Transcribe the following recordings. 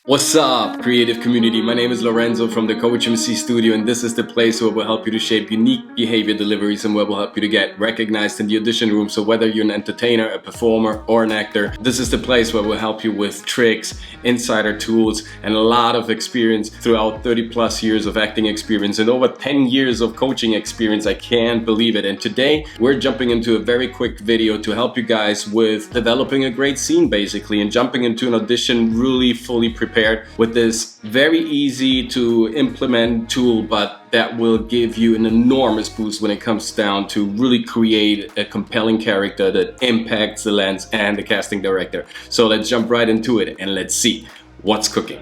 What's up, creative community? My name is Lorenzo from the Coach MC Studio, and this is the place where we'll help you to shape unique behavior deliveries and where we'll help you to get recognized in the audition room. So whether you're an entertainer, a performer, or an actor, this is the place where we'll help you with tricks, insider tools, and a lot of experience throughout 30 plus years of acting experience and over 10 years of coaching experience. I can't believe it. And today we're jumping into a very quick video to help you guys with developing a great scene basically and jumping into an audition really fully prepared with this very easy to implement tool, but that will give you an enormous boost when it comes down to really create a compelling character that impacts the lens and the casting director. So let's jump right into it and let's see what's cooking.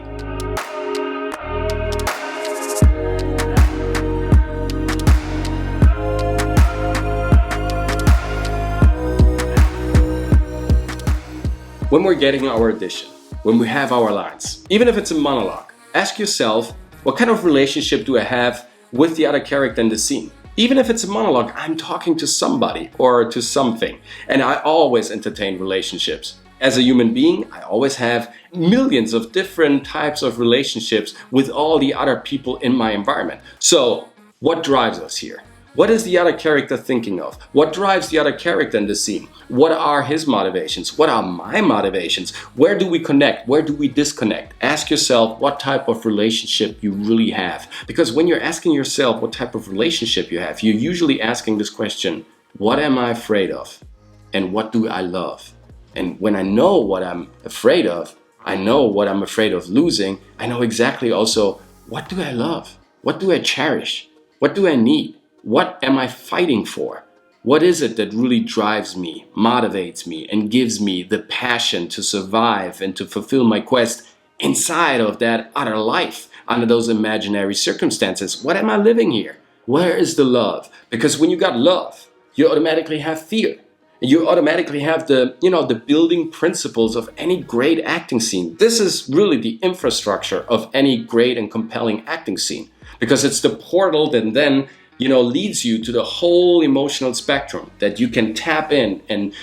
When we're getting our audition, when we have our lines, even if it's a monologue, ask yourself, what kind of relationship do I have with the other character in the scene? Even if it's a monologue, I'm talking to somebody or to something. And I always entertain relationships. As a human being, I always have millions of different types of relationships with all the other people in my environment. So what drives us here? What is the other character thinking of? What drives the other character in the scene? What are his motivations? What are my motivations? Where do we connect? Where do we disconnect? Ask yourself what type of relationship you really have. Because when you're asking yourself what type of relationship you have, you're usually asking this question, what am I afraid of? And what do I love? And when I know what I'm afraid of, I know what I'm afraid of losing, I know exactly also what do I love? What do I cherish? What do I need? What am I fighting for? What is it that really drives me, motivates me, and gives me the passion to survive and to fulfill my quest inside of that other life, under those imaginary circumstances? What am I living here? Where is the love? Because when you got love, you automatically have fear. You automatically have the building principles of any great acting scene. This is really the infrastructure of any great and compelling acting scene, because it's the portal that then leads you to the whole emotional spectrum that you can tap in and,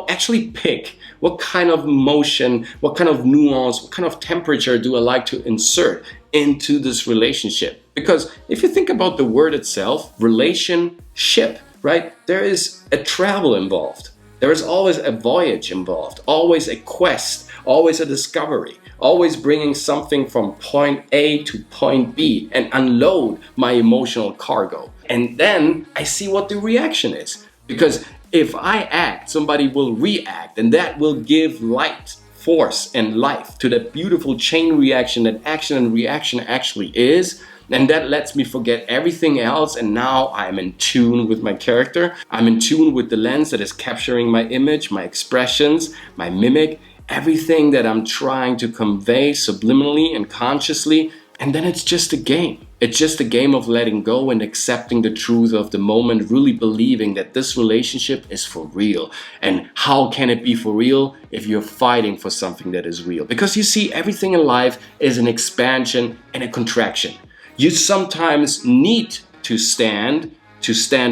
actually pick what kind of emotion, what kind of nuance, what kind of temperature do I like to insert into this relationship. Because if you think about the word itself, relationship, right? There is a travel involved. There is always a voyage involved, always a quest, always a discovery, always bringing something from point A to point B and unload my emotional cargo. And then I see what the reaction is. Because if I act, somebody will react, and that will give light, force, and life to that beautiful chain reaction that action and reaction actually is. And that lets me forget everything else, and now I'm in tune with my character. I'm in tune with the lens that is capturing my image, my expressions, my mimic, everything that I'm trying to convey subliminally and consciously. And then it's just a game. It's just a game of letting go and accepting the truth of the moment, really believing that this relationship is for real. And how can it be for real if you're fighting for something that is real? Because you see, everything in life is an expansion and a contraction. You sometimes need to stand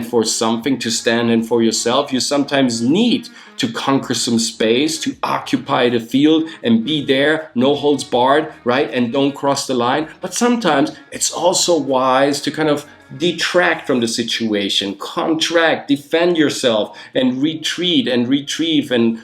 for something, to stand in for yourself. You sometimes need to conquer some space, to occupy the field and be there, no holds barred, right? And don't cross the line. But sometimes it's also wise to kind of detract from the situation, contract, defend yourself, and retreat and retrieve and,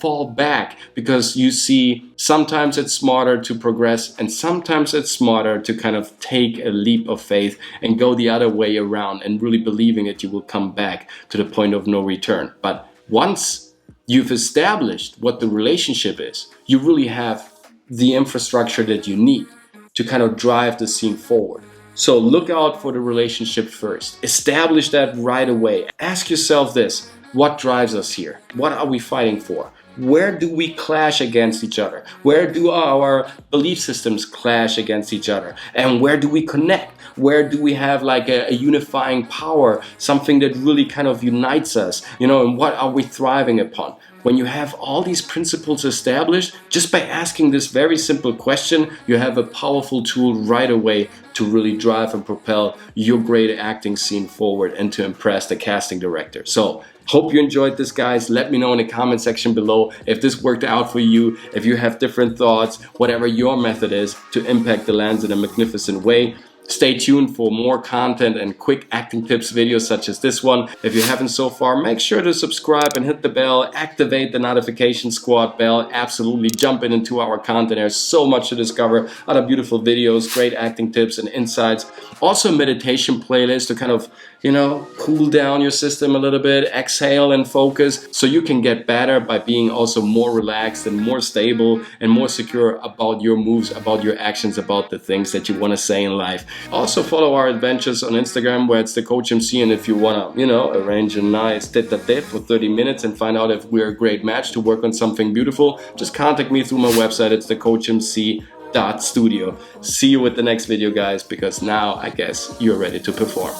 fall back. Because you see, sometimes it's smarter to progress and sometimes it's smarter to kind of take a leap of faith and go the other way around and really believing that you will come back to the point of no return. But once you've established what the relationship is, you really have the infrastructure that you need to kind of drive the scene forward. So look out for the relationship first. Establish that right away. Ask yourself this, what drives us here? What are we fighting for? Where do we clash against each other? Where do our belief systems clash against each other? And where do we connect? Where do we have like a unifying power, something that really kind of unites us, and what are we thriving upon? When you have all these principles established, just by asking this very simple question, you have a powerful tool right away to really drive and propel your great acting scene forward and to impress the casting director. So Hope you enjoyed this, guys. Let me know in the comment section below if this worked out for you, if you have different thoughts, whatever your method is to impact the lens in a magnificent way. Stay tuned for more content and quick acting tips videos such as this one. If you haven't so far, make sure to subscribe and hit the bell, activate the notification squad bell. Absolutely jump into our content. There's so much to discover. Other beautiful videos, great acting tips and insights. Also meditation playlist to kind of, cool down your system a little bit, exhale and focus, so you can get better by being also more relaxed and more stable and more secure about your moves, about your actions, about the things that you want to say in life. Also follow our adventures on Instagram, where it's the Coach MC, and if you want to, arrange a nice tete-a-tete for 30 minutes and find out if we're a great match to work on something beautiful, just contact me through my website. It's thecoachmc.studio. See you with the next video, guys, because now I guess you're ready to perform.